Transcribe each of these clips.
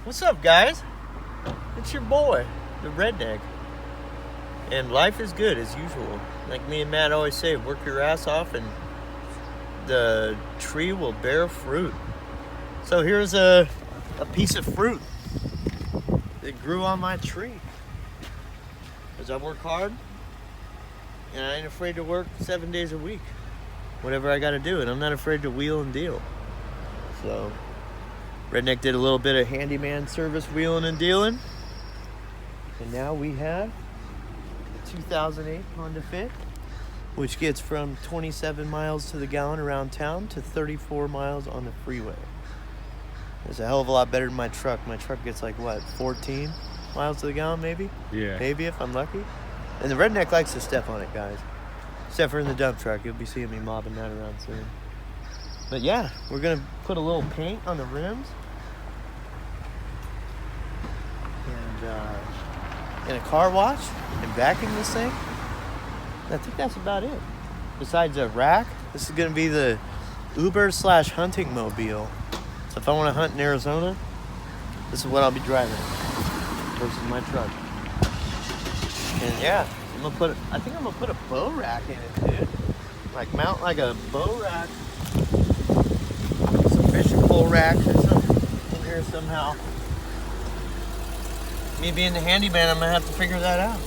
What's up, guys? It's your boy, the redneck. And life is good as usual. Like me and Matt always say, work your ass off and the tree will bear fruit. So here's a piece of fruit that grew on my tree. Because I work hard and I ain't afraid to work 7 days a week. Whatever I gotta do, and I'm not afraid to wheel and deal. So Redneck did a little bit of handyman service wheeling and dealing. And now we have the 2008 Honda Fit, which gets from 27 miles to the gallon around town to 34 miles on the freeway. It's a hell of a lot better than my truck. My truck gets like, what, 14 miles to the gallon maybe? Yeah. Maybe if I'm lucky. And the Redneck likes to step on it, guys. Except for in the dump truck. You'll be seeing me mobbing that around soon. But yeah, we're going to put a little paint on the rims. And a car wash and vacuum this thing. I think that's about it. Besides a rack, this is going to be the Uber/hunting mobile. So if I want to hunt in Arizona, this is what I'll be driving versus my truck. And yeah, I think I'm gonna put a bow rack in it, dude. Like mount like a bow rack, some fishing pole racks or something in here somehow. Me being the handyman, I'm gonna have to figure that out.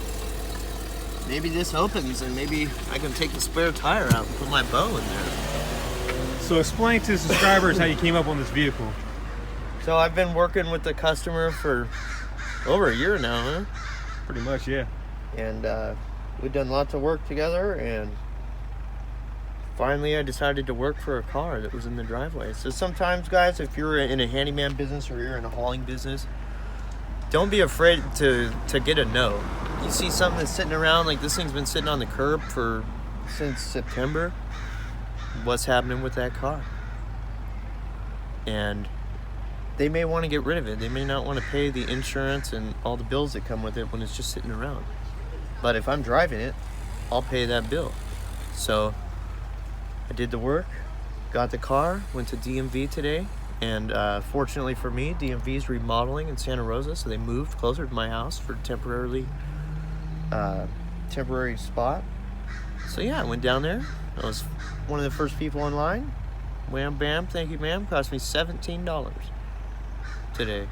Maybe this opens and maybe I can take the spare tire out and put my bow in there. So explain to the subscribers how you came up on this vehicle. So I've been working with the customer for over a year now, huh? Pretty much, yeah. And we've done lots of work together, and finally I decided to work for a car that was in the driveway. So sometimes, guys, if you're in a handyman business or you're in a hauling business, don't be afraid to get a no. You see something that's sitting around, like this thing's been sitting on the curb since September. What's happening with that car? And they may want to get rid of it. They may not want to pay the insurance and all the bills that come with it when it's just sitting around. But if I'm driving it, I'll pay that bill. So I did the work, got the car, went to DMV today, and fortunately for me, DMV is remodeling in Santa Rosa, so they moved closer to my house for temporary spot. So yeah, I went down there. I was one of the first people in line. Wham bam, thank you ma'am. Cost me $17 today.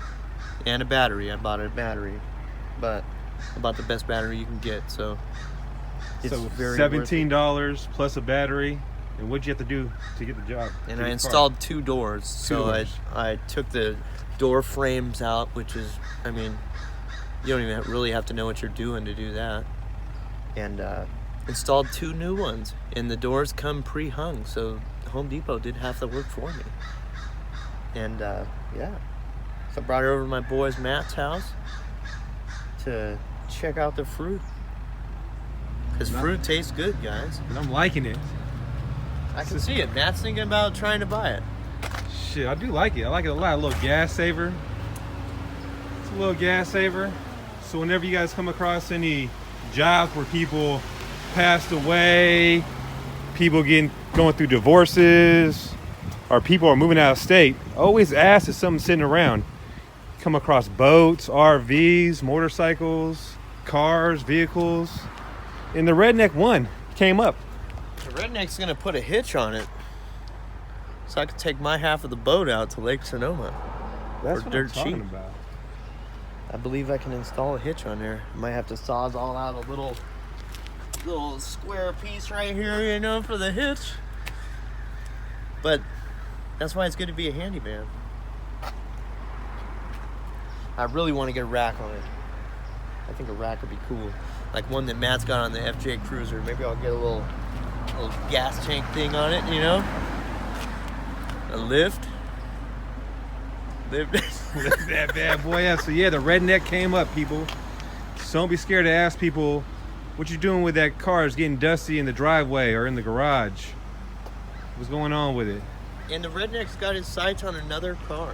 And a battery. I bought a battery. But I bought the best battery you can get, so it's very $17 plus a battery. And what'd you have to do to get the job? And I installed two doors. So I took the door frames out, which is, I mean, you don't even really have to know what you're doing to do that. And installed two new ones. And the doors come pre-hung, so Home Depot did half the work for me. And yeah. So I brought her over to my boy's Matt's house to check out the fruit. Because fruit tastes good, guys. And I'm liking it. I can see it. Matt's thinking about trying to buy it. Shit, I do like it. I like it a lot. A little gas saver. It's a little gas saver. So whenever you guys come across any jobs where people passed away, people going through divorces, or people are moving out of state, always ask if something's sitting around. Come across boats, RVs, motorcycles, cars, vehicles. And the Redneck one came up. The Redneck's gonna put a hitch on it so I can take my half of the boat out to Lake Sonoma. That's for what dirt I'm talking cheap. about. I believe I can install a hitch on there. Might have to sawzall out a little square piece right here, you know, for the hitch. But that's why it's good to be a handyman. I really want to get a rack on it. I think a rack would be cool. Like one that Matt's got on the FJ Cruiser. Maybe I'll get a little gas tank thing on it, you know? A lift. Lift that bad boy up. So yeah, the Redneck came up, people. So don't be scared to ask people what you're doing with that car. It's getting dusty in the driveway or in the garage. What's going on with it? And the Redneck's got his sights on another car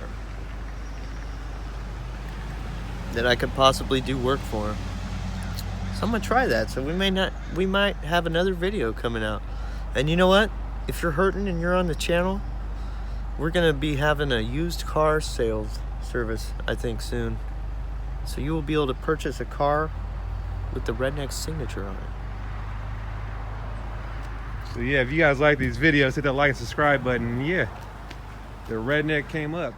that I could possibly do work for. So I'm gonna try that. So we might have another video coming out. And you know what? If you're hurting and you're on the channel, we're gonna be having a used car sales service, I think, soon. So you will be able to purchase a car with the Redneck signature on it. So yeah, if you guys like these videos, hit that like and subscribe button. Yeah, the Redneck came up.